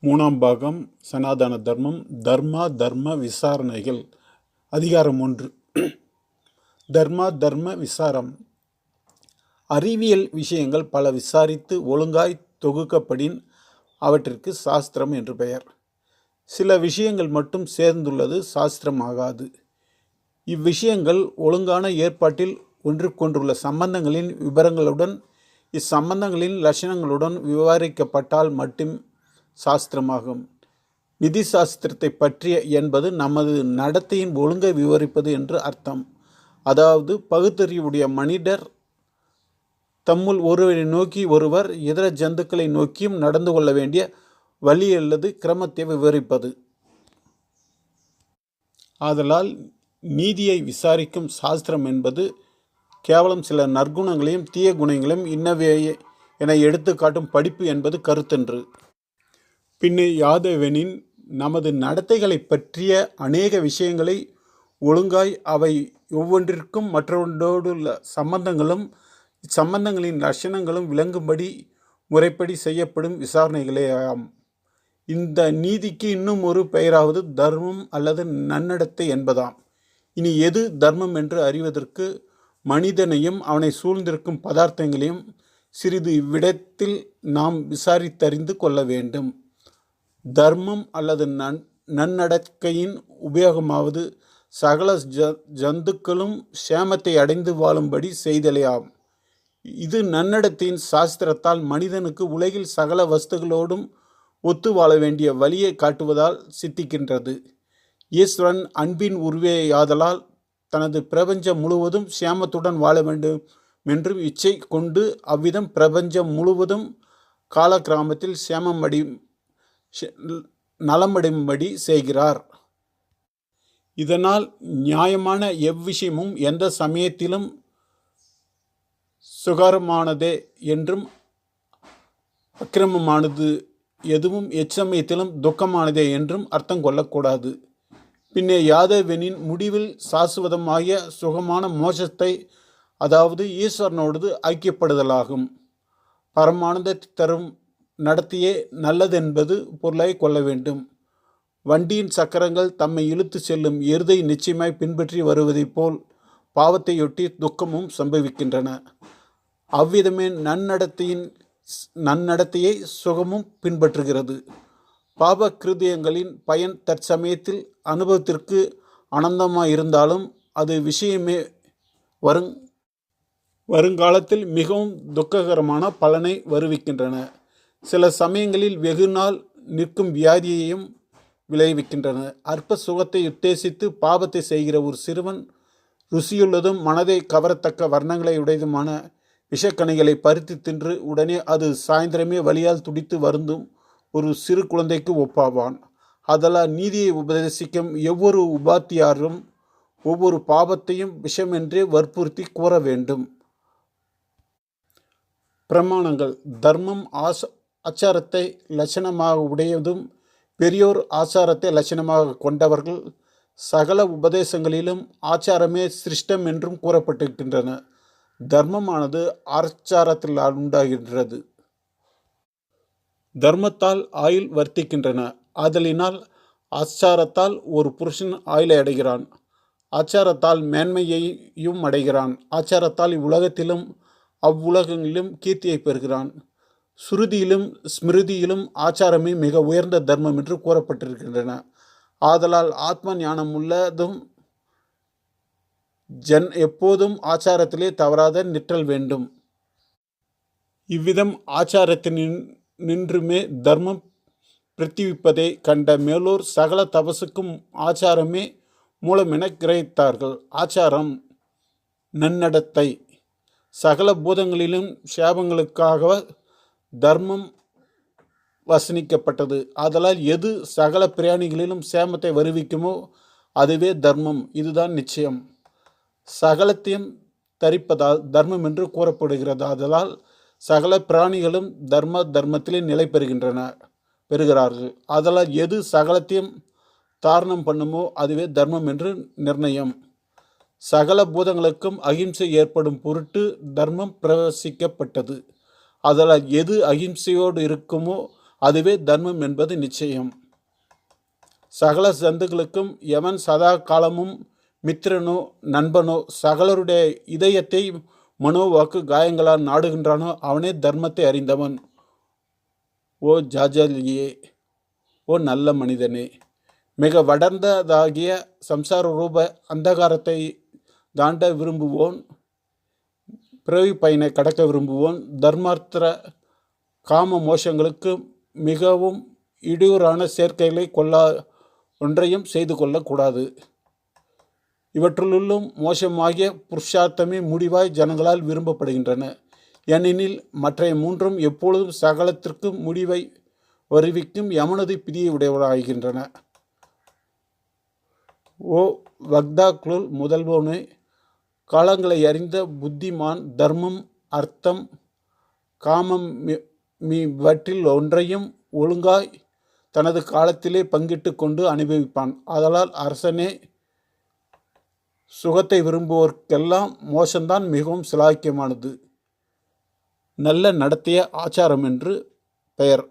மூணாம் பாகம் சனாதன தர்மம் தர்ம விசாரணைகள். அதிகாரம் 1. தர்ம விசாரம். அறிவியல் விஷயங்கள் பல விசாரித்து ஒழுங்காய் தொகுக்கப்படின் அவற்றிற்கு சாஸ்திரம் என்று பெயர். சில விஷயங்கள் மட்டும் சேர்ந்துள்ளது சாஸ்திரமாகாது. இவ்விஷயங்கள் ஒழுங்கான ஏற்பாட்டில் ஒன்றுக்கொன்றுள்ள சம்பந்தங்களின் விபரங்களுடன் இச்சம்பந்தங்களின் லட்சணங்களுடன் விவரிக்கப்பட்டால் மட்டும் சாஸ்திரமாகும். நிதி சாஸ்திரத்தை பற்றிய என்பது நமது நடத்தையின் ஒழுங்கை விவரிப்பது என்று அர்த்தம். அதாவது பகுத்தறிவுடைய மனிதர் தம்முள் ஒருவரை நோக்கி ஒருவர் இதர ஜந்துக்களை நோக்கியும் நடந்து கொள்ள வேண்டிய வழி அல்லது கிரமத்தை விவரிப்பது. ஆதலால் நீதியை விசாரிக்கும் சாஸ்திரம் என்பது கேவலம் சில நற்குணங்களையும் தீய குணங்களையும் இன்னவே என எடுத்து காட்டும் படிப்பு என்பது கருத்தன்று. பின்னே யாதவெனின் நமது நடத்தைகளை பற்றிய அநேக விஷயங்களை ஒழுங்காய் அவை ஒவ்வொன்றிற்கும் மற்றொன்றோடுள்ள சம்பந்தங்களும் இச்சம்பந்தங்களின் லட்சணங்களும் விளங்கும்படி முறைப்படி செய்யப்படும் விசாரணைகளே ஆம். இந்த நீதிக்கு இன்னும் ஒரு பெயராவது தர்மம் அல்லது நன்னடத்தை என்பதாம். இனி எது தர்மம் என்று அறிவதற்கு மனிதனையும் அவனை சூழ்ந்திருக்கும் பதார்த்தங்களையும் சிறிது இவ்விடத்தில் நாம் விசாரித்தறிந்து கொள்ள வேண்டும். தர்மம் அல்லது நன்னடக்கையின் உபயோகமாவது சகல ஜந்துக்களும் சேமத்தை அடைந்து வாழும்படி செய்தலையாம். இது நன்னடத்தையின் சாஸ்திரத்தால் மனிதனுக்கு உலகில் சகல வஸ்துகளோடும் ஒத்து வாழ வேண்டிய வழியை காட்டுவதால் சித்திக்கின்றது. ஈஸ்வரன் அன்பின் உருவேயாதலால் தனது பிரபஞ்சம் முழுவதும் சேமத்துடன் வாழ வேண்டும் என்றும் இச்சை கொண்டு அவ்விதம் பிரபஞ்சம் முழுவதும் காலக்கிராமத்தில் நலமடையும்படி செய்கிறார். இதனால் நியாயமான எவ்விஷயமும் எந்த சமயத்திலும் சுகாரமானதே என்றும் அக்கிரமமானது எதுவும் எச்சமயத்திலும் துக்கமானதே என்றும் அர்த்தம் கொள்ளக்கூடாது. பின்னே யாதவெனின் முடிவில் சாஸ்வதமாகிய சுகமான மோட்சத்தை, அதாவது ஈஸ்வரனோடு ஐக்கியப்படுதலாகும். பரமானந்தத்தை தரும் நடத்தியே நல்லதென்பது பொருளாய் கொள்ள வேண்டும். வண்டியின் சக்கரங்கள் தம்மை இழுத்து செல்லும் எருதை நிச்சயமாய் பின்பற்றி வருவதைப் போல் பாவத்தையொட்டி துக்கமும் சம்பவிக்கின்றன. அவ்விதமே நன்னடத்தையை சுகமும் பின்பற்றுகிறது. பாப கிருதியங்களின் பயன் தற்சமயத்தில் அனுபவத்திற்கு ஆனந்தமாயிருந்தாலும் அது விஷயமே வருங்காலத்தில் மிகவும் துக்ககரமான பலனை வருவிக்கின்றன. சில சமயங்களில் வெகு நாள் நிற்கும் வியாதியையும் விளைவிக்கின்றன. அற்ப சுகத்தை உத்தேசித்து பாபத்தை செய்கிற ஒரு சிறுவன் ருசியுள்ளதும் மனதை கவரத்தக்க வர்ணங்களை உடையதுமான விஷக்கணிகளை பறித்து தின்று உடனே அது சாயந்தரமே வலியால் துடித்து வருந்தும் ஒரு சிறு குழந்தைக்கு ஒப்பாவான். அதலால் நீதியை உபதேசிக்கும் ஒவ்வொரு உபாத்தியாரும் ஒவ்வொரு பாபத்தையும் விஷமென்றே வற்புறுத்தி கூற வேண்டும். பிரமாணங்கள். தர்மம் ஆச்சாரத்தை லட்சணமாக உடையதும் பெரியோர் ஆச்சாரத்தை லட்சணமாக கொண்டவர்கள். சகல உபதேசங்களிலும் ஆச்சாரமே சிருஷ்டம் என்றும் கூறப்பட்டிருக்கின்றன. தர்மமானது ஆச்சாரத்தில் உண்டாகின்றது. தர்மத்தால் ஆயுள் வர்த்திக்கின்றன. ஆதலினால் ஆச்சாரத்தால் ஒரு புருஷன் ஆயுளை அடைகிறான். ஆச்சாரத்தால் மேன்மையையும் அடைகிறான். ஆச்சாரத்தால் இவ்வுலகத்திலும் அவ்வுலகங்களிலும் கீர்த்தியை பெறுகிறான். சுருதியிலும் ஸ்மிருதியிலும் ஆச்சாரமே மிக உயர்ந்த தர்மம் என்று கூறப்பட்டிருக்கின்றன. ஆதலால் ஆத்ம ஞானம் உள்ளதும் எப்போதும் ஆச்சாரத்திலே தவறாத நிற்றல் வேண்டும். இவ்விதம் ஆச்சாரத்தினின்றுமே தர்மம் பிரதிவிப்பதை கண்ட மேலோர் சகல தபசுக்கும் ஆச்சாரமே மூலமென கிரகித்தார்கள். ஆச்சாரம் நன்னடத்தை. சகல பூதங்களிலும் சேபங்களுக்காக தர்மம் வசனிக்கப்பட்டது. ஆதலால் எது சகல பிராணிகளிலும் சேமத்தை வருவிக்குமோ அதுவே தர்மம். இதுதான் நிச்சயம். சகலத்தையும் தரிப்பதால் தர்மம் என்று கூறப்படுகிறது. ஆதலால் சகல பிராணிகளும் தர்மத்திலே நிலை பெறுகிறார்கள். ஆதலால் எது சகலத்தையும் தாரணம் பண்ணுமோ அதுவே தர்மம் என்று நிர்ணயம். சகல பூதங்களுக்கும் அகிம்சை ஏற்படும் பொருட்டு தர்மம் பிரவசிக்கப்பட்டது. அதனால் எது அகிம்சையோடு இருக்குமோ அதுவே தர்மம் என்பது நிச்சயம். சகல ஜந்துக்களுக்கும் எவன் சதா காலமும் மித்திரனோ நண்பனோ சகலருடைய இதயத்தை மனோவாக்கு காயங்களால் நாடுகின்றானோ அவனே தர்மத்தை அறிந்தவன். ஓ ஜாஜலியே, ஓ நல்ல மனிதனே, மிக வளர்ந்ததாகிய சம்சார ரூப அந்தகாரத்தை தாண்ட விரும்புவோன், பிறவி பயனை கடக்க விரும்புவோன், தர்மார்த்த காம மோஷங்களுக்கு மிகவும் இடையூறான சேர்க்கைகளை ஒன்றையும் செய்து கொள்ளக்கூடாது. இவற்றுள்ளும் மோசமாகிய புருஷார்த்தமே முடிவாய் ஜனங்களால் விரும்பப்படுகின்றன. ஏனெனில் மற்ற மூன்றும் எப்பொழுதும் சகலத்திற்கும் முடிவை வருவிக்கும் யமனது பிதியை உடையவராகின்றன. ஓ வக்தாக்களுள் முதல்வனே, காலங்களை அறிந்த புத்திமான் தர்மம் அர்த்தம் காமம் இவற்றில் ஒன்றையும் ஒழுங்காய் தனது காலத்திலே பங்கிட்டு கொண்டு அனுபவிப்பான். ஆதலால் அரசனே, சுகத்தை விரும்புவோர்க்கெல்லாம் மோசம்தான் மிகவும் சிலாக்கியமானது. நல்ல நடத்தைய ஆச்சாரம் என்று பெயர்.